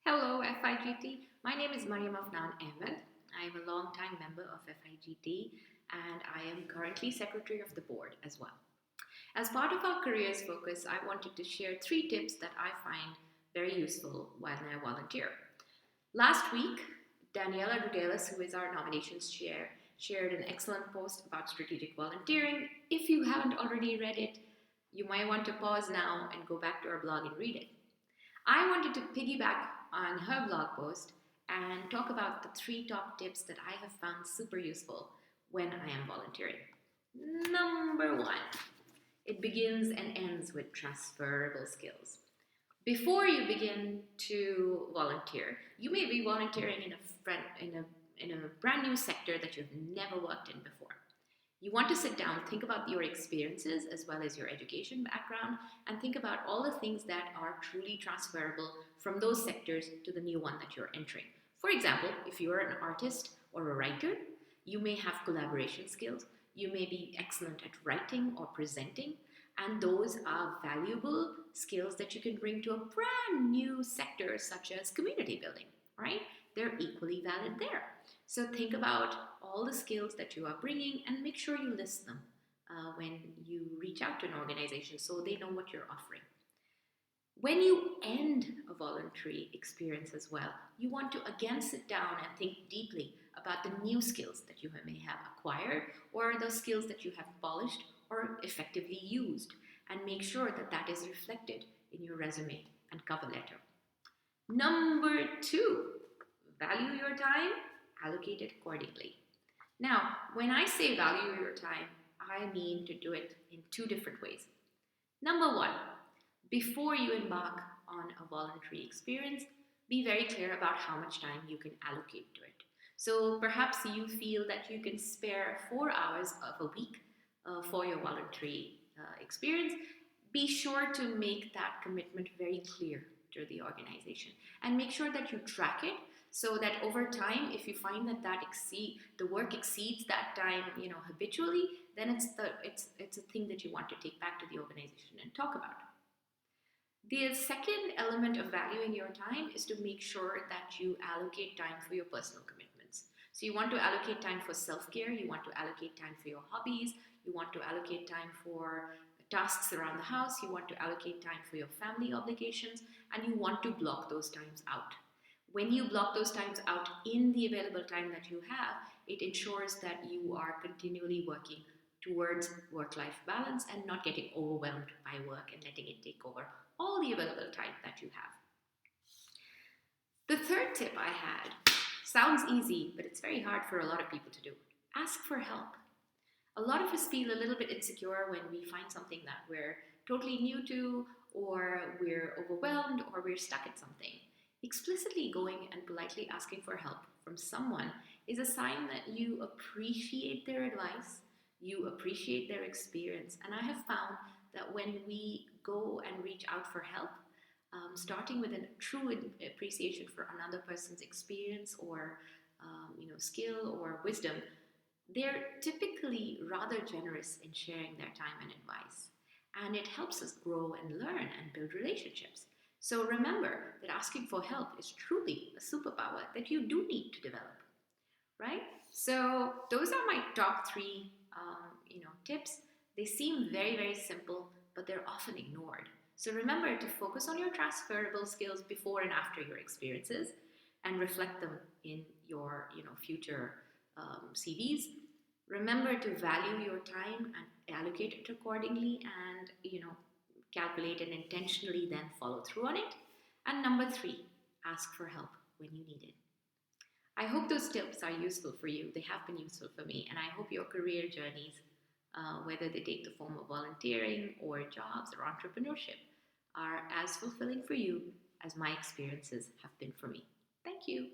Hello, FIGT. My name is Maryam Afnan Ahmad. I am a long-time member of FIGT and I am currently Secretary of the Board as well. As part of our Careers Focus, I wanted to share 3 tips that I find very useful when I volunteer. Last week, Daniela Rudelis, who is our nominations chair, shared an excellent post about strategic volunteering. If you haven't already read it, you might want to pause now and go back to our blog and read it. I wanted to piggyback on her blog post and talk about the 3 top tips that I have found super useful when I am volunteering. Number 1, it begins and ends with transferable skills. Before you begin to volunteer, you may be volunteering in a brand new sector that you've never worked in before. You want to sit down, think about your experiences as well as your education background, and think about all the things that are truly transferable from those sectors to the new one that you're entering. For example, if you're an artist or a writer, you may have collaboration skills, you may be excellent at writing or presenting, and those are valuable skills that you can bring to a brand new sector such as community building, right? They're equally valid there. So think about all the skills that you are bringing and make sure you list them when you reach out to an organization so they know what you're offering. When you end a voluntary experience as well, you want to again sit down and think deeply about the new skills that you may have acquired or those skills that you have polished or effectively used, and make sure that that is reflected in your resume and cover letter. Number 2, value your time, allocate it accordingly. Now, when I say value your time, I mean to do it in 2 different ways. Number 1, before you embark on a voluntary experience, be very clear about how much time you can allocate to it. So perhaps you feel that you can spare 4 hours of a week for your voluntary experience. Be sure to make that commitment very clear to the organization and make sure that you track it so that over time, if you find that the work exceeds that time, habitually, then it's a thing that you want to take back to the organization and talk about. The second element of valuing your time is to make sure that you allocate time for your personal commitments. So you want to allocate time for self-care, you want to allocate time for your hobbies, you want to allocate time for tasks around the house, you want to allocate time for your family obligations, and you want to block those times out. When you block those times out in the available time that you have, it ensures that you are continually working towards work-life balance and not getting overwhelmed by work and letting it take over all the available time that you have. The third tip I had sounds easy, but it's very hard for a lot of people to do. Ask for help. A lot of us feel a little bit insecure when we find something that we're totally new to, or we're overwhelmed, or we're stuck at something. Explicitly going and politely asking for help from someone is a sign that you appreciate their advice, you appreciate their experience. And I have found that when we go and reach out for help, starting with a true appreciation for another person's experience or skill or wisdom, they're typically rather generous in sharing their time and advice. And it helps us grow and learn and build relationships. So remember that asking for help is truly a superpower that you do need to develop, right? So those are my top 3 tips. They seem very, very simple, but they're often ignored. So remember to focus on your transferable skills before and after your experiences and reflect them in your future CVs. Remember to value your time and allocate it accordingly, and calculate and intentionally then follow through on it. And number 3, ask for help when you need it. I hope those tips are useful for you. They have been useful for me, and I hope your career journeys, whether they take the form of volunteering or jobs or entrepreneurship, are as fulfilling for you as my experiences have been for me. Thank you.